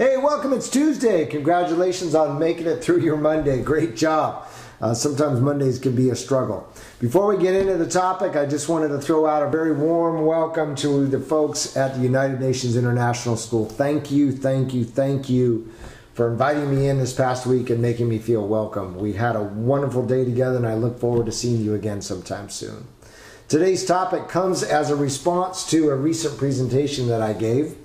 Hey, welcome. It's Tuesday. Congratulations on making it through your Monday. Great job. Sometimes Mondays can be a struggle. Before we get into the topic, I just wanted to throw out a very warm welcome to the folks at the United Nations International School. Thank you for inviting me in this past week and making me feel welcome. We had a wonderful day together, and I look forward to seeing you again sometime soon. Today's topic comes as a response to a recent presentation that I gave.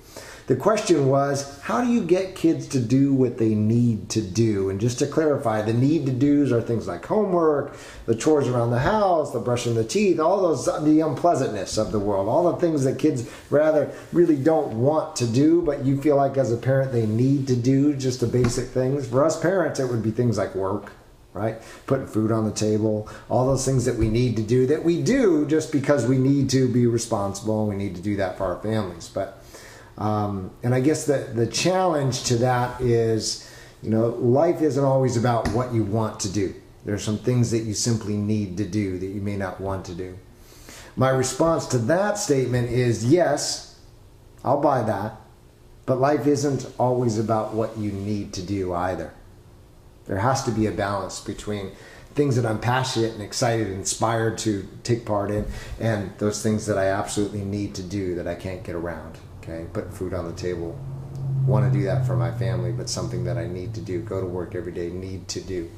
The question was, how do you get kids to do what they need to do? And just to clarify, the need to do's are things like homework, the chores around the house, the brushing the teeth, all those, the unpleasantness of the world, all the things that kids rather really don't want to do, but you feel like as a parent they need to do, just the basic things. For us parents, it would be things like work, right? Putting food on the table, all those things that we need to do, that we do just because we need to be responsible and we need to do that for our families. And I guess the challenge to that is, life isn't always about what you want to do. There's some things that you simply need to do that you may not want to do. My response to that statement is, yes, I'll buy that, but life isn't always about what you need to do either. There has to be a balance between things that I'm passionate and excited and inspired to take part in and those things that I absolutely need to do that I can't get around. Okay, putting food on the table, want to do that for my family, but something that I need to do, go to work every day, need to do.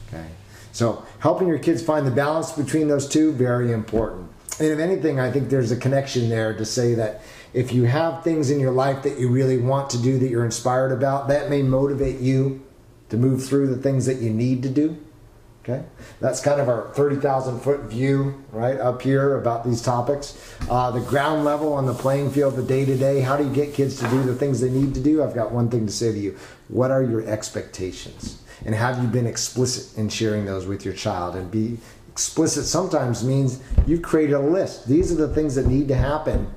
Okay, so helping your kids find the balance between those two, very important. And if anything, I think there's a connection there to say that if you have things in your life that you really want to do, that you're inspired about, that may motivate you to move through the things that you need to do. Okay, that's kind of our 30,000 foot view right up here about these topics. The ground level on the playing field, the day-to-day, how do you get kids to do the things they need to do? I've got one thing to say to you. What are your expectations? And have you been explicit in sharing those with your child? And be explicit sometimes means you've created a list. These are the things that need to happen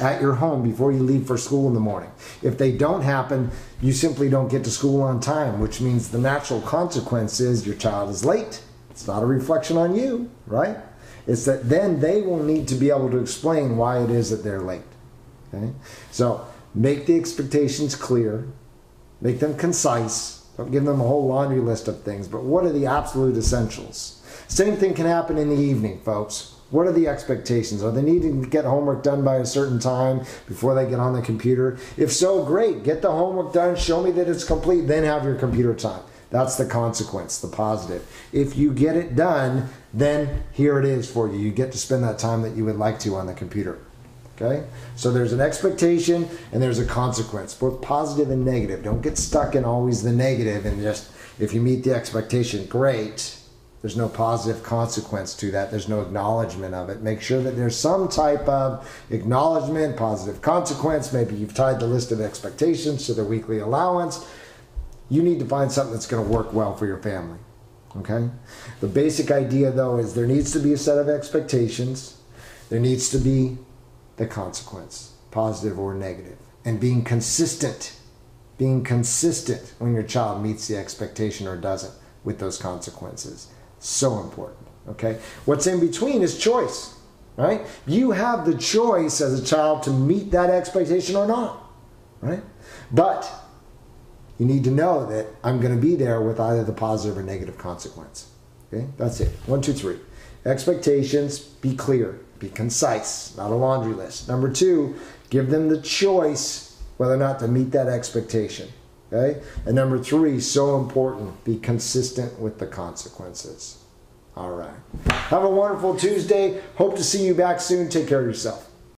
at your home before you leave for school in the morning. If they don't happen, you simply don't get to school on time, which means the natural consequence is your child is late. It's not a reflection on you, right? It's that then they will need to be able to explain why it is that they're late. Okay? So make the expectations clear, make them concise. Don't give them a whole laundry list of things, but what are the absolute essentials? Same thing can happen in the evening, folks. What are the expectations? Are they needing to get homework done by a certain time before they get on the computer? If so, great. Get the homework done. Show me that it's complete. Then have your computer time. That's the consequence, the positive. If you get it done, then here it is for you. You get to spend that time that you would like to on the computer. Okay? So there's an expectation and there's a consequence, both positive and negative. Don't get stuck in always the negative and just, if you meet the expectation, great. There's no positive consequence to that. There's no acknowledgement of it. Make sure that there's some type of acknowledgement, positive consequence. Maybe you've tied the list of expectations to the weekly allowance. You need to find something that's going to work well for your family. Okay? The basic idea, though, is there needs to be a set of expectations. There needs to be the consequence, positive or negative. And being consistent when your child meets the expectation or doesn't with those consequences. So important, okay? What's in between is choice, right? You have the choice as a child to meet that expectation or not, right? But you need to know that I'm going to be there with either the positive or negative consequence, okay? That's it. 1, 2, 3. Expectations, be clear, be concise, not a laundry list. Number 2, give them the choice whether or not to meet that expectation. Okay? And number 3, so important, be consistent with the consequences. All right. Have a wonderful Tuesday. Hope to see you back soon. Take care of yourself.